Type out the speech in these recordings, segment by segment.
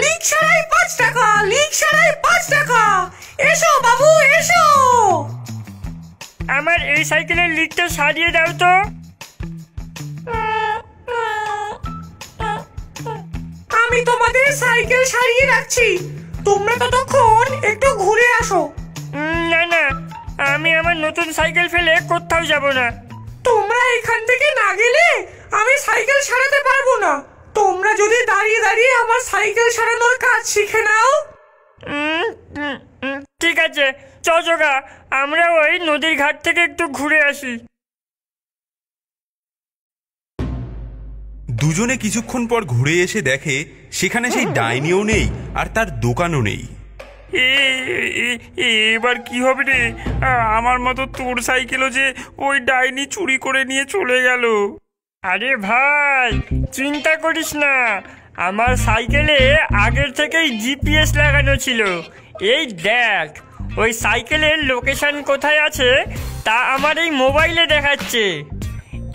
Leak সারাই 5 টাকা, leak সারাই 5 টাকা। এসো বাবু এসো। আমার এই সাইকেলের লিকটা সারিয়ে দাও তো। আমি তোমাদের সাইকেল সারিয়ে রাখছি, তোমরা ততক্ষণ একটু ঘুরে আসো। না না, আমি আমার নতুন সাইকেল ফেলে কোথাও যাব না। তোমরা এখান থেকে না গেলে আমি সাইকেল সারাতে পারবো না। তোমরা যদি দাঁড়িয়ে দাঁড়িয়ে আমার সাইকেল সারানোর কাজ শিখে নাও। ঠিক আছে, চজগা, আমরা ওই নদীর ঘাট থেকে একটু ঘুরে আসি। দুজনে কিছুক্ষণ পর ঘুরে এসে দেখে সেখানে সেই ডাইনিও নেই আর তার দোকানও নেই। এবার কি হবে রে? আমার মতো তোর সাইকেলও যে ওই ডাইনি চুরি করে নিয়ে চলে গেল। আরে ভাই, চিন্তা করিস না, আমার সাইকেলে আগের থেকেই জিপিএস লাগানো ছিল। এই দেখ, ওই সাইকেলের লোকেশন কোথায় আছে তা আমার এই মোবাইলে দেখাচ্ছে।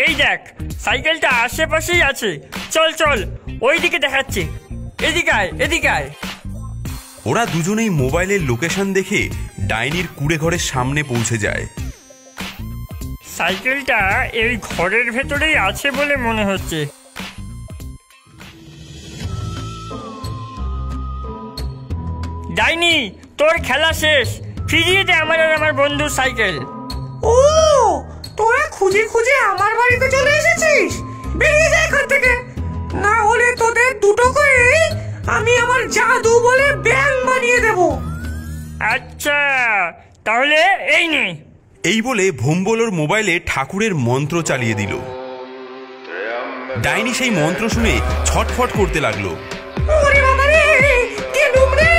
এই দেখ, সাইকেলটা আশেপাশেই আছে। চল চল, ওই দিকে দেখাচ্ছে। এদিকে আয়, এদিকে আয়। ওরা দুজনেই মোবাইলের লোকেশন দেখে ডাইনির কুড়ে ঘরের সামনে পৌঁছে যায়। সাইকেলটা এই ঘরের ভেতরেই আছে বলে মনে হচ্ছে। ডাইনি, তোর খেলা শেষ, ফিরিয়ে দে আমার আর আমার বন্ধুর সাইকেল। ও, তোরা খুঁজে খুঁজে আমার বাড়িতে চলে এসেছিস? বেরিয়ে যা এখান থেকে, না হলে তোদের দুটো করে আমি আমার জাদু বলে ব্যাং বানিয়ে দেব। আচ্ছা, তাহলে এই নে। এই বলে ভোম্বলোর মোবাইলে ঠাকুরের মন্ত্র চালিয়ে দিল। ডাইনি সেই মন্ত্র শুনে ছটফট করতে লাগলো। ওরে বাবা রে, কে ডুমরে,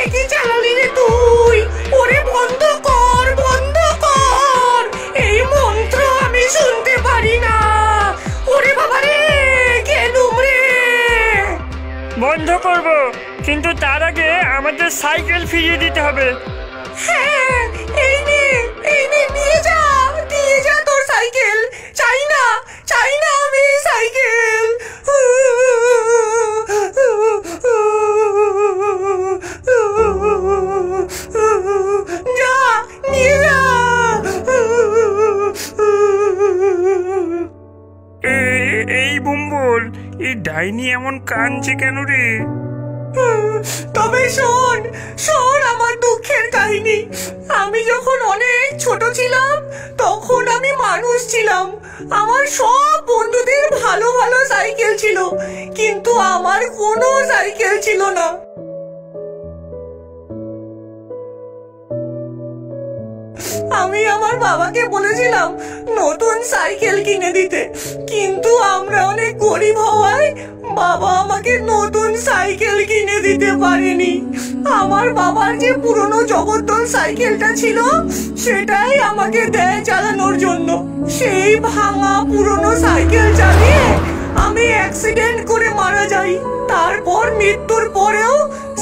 এ কি চালালি রে তুই? ওরে বন্ধ কর, বন্ধ কর, এই মন্ত্র আমি শুনতে পারি না। ওরে বাবা রে, কে ডুমরে। বন্ধ করব, কিন্তু তার আগে আমাদের সাইকেল ফিরিয়ে দিতে হবে। হ্যাঁ, এই নে, এই নে, নিয়ে যা, নিয়ে যা তোর সাইকেল। চাই না, চাই না আমি সাইকেল। যা, নিয়ে যা। এই বুম্বল, এই ডাইনি এমন কাঁদছে কেন রে? তবে শোন, শোন আমার দুঃখের কাহিনী। আমি যখন অনেক ছোট ছিলাম তখন আমি মানুষ ছিলাম। আমার সব বন্ধুদের ভালো ভালো সাইকেল ছিল, কিন্তু আমার কোনো সাইকেল ছিল না। আমি আমার বাবাকে বলেছিলাম নতুন সাইকেল কিনে দিতে, কিন্তু আমরা অনেক গরিব হওয়ায় বাবা আমাকে নতুন সাইকেল কিনে দিতে পারেনি। আমার বাবার যে পুরনো জগদ্দল সাইকেলটা ছিল সেটাই আমাকে দেয় চালানোর জন্য। সেই ভাঙা পুরনো সাইকেল চালিয়ে আমি অ্যাক্সিডেন্ট করে মারা যাই। তারপর মৃত্যুর পরেও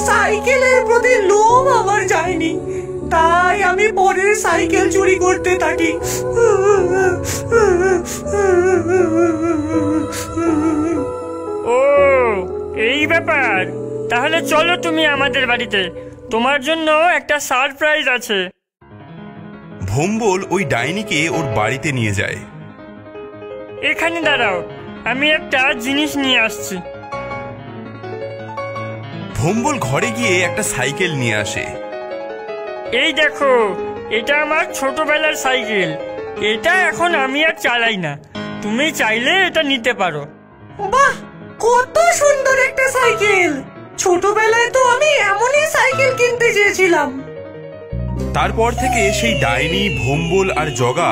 সাইকেলের প্রতি লোভ আমার যায়নি, তাই আমি পরের সাইকেল চুরি করতে থাকি। ও, এই ব্যাপার। তাহলে চলো তুমি আমাদের বাড়িতে, তোমার জন্য একটা সারপ্রাইজ আছে। ভোম্বল ওই ডাইনিকে ওর বাড়িতে নিয়ে যায়। এখানে দাঁড়াও, আমি একটা জিনিস নিয়ে আসছি। ভোম্বল ঘরে গিয়ে একটা সাইকেল নিয়ে আসে। এই দেখো, এটা আমার ছোটবেলার সাইকেল। এটা এখন আমি আর চালাই না, তুমি চাইলে এটা নিতে পারো। বাহ, কত সুন্দর একটা সাইকেল! ছোটবেলায় তো আমি এমনই সাইকেল কিনতে চেয়েছিলাম। তারপর থেকে সেই ডাইনি, ভোম্বল আর জগা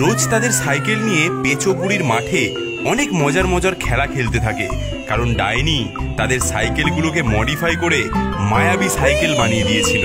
রোজ তাদের সাইকেল নিয়ে পেচোপুরির মাঠে অনেক মজার মজার খেলা খেলতে থাকে, কারণ ডাইনি তাদের সাইকেলগুলোকে মডিফাই করে মায়াবী সাইকেল বানিয়ে দিয়েছিল।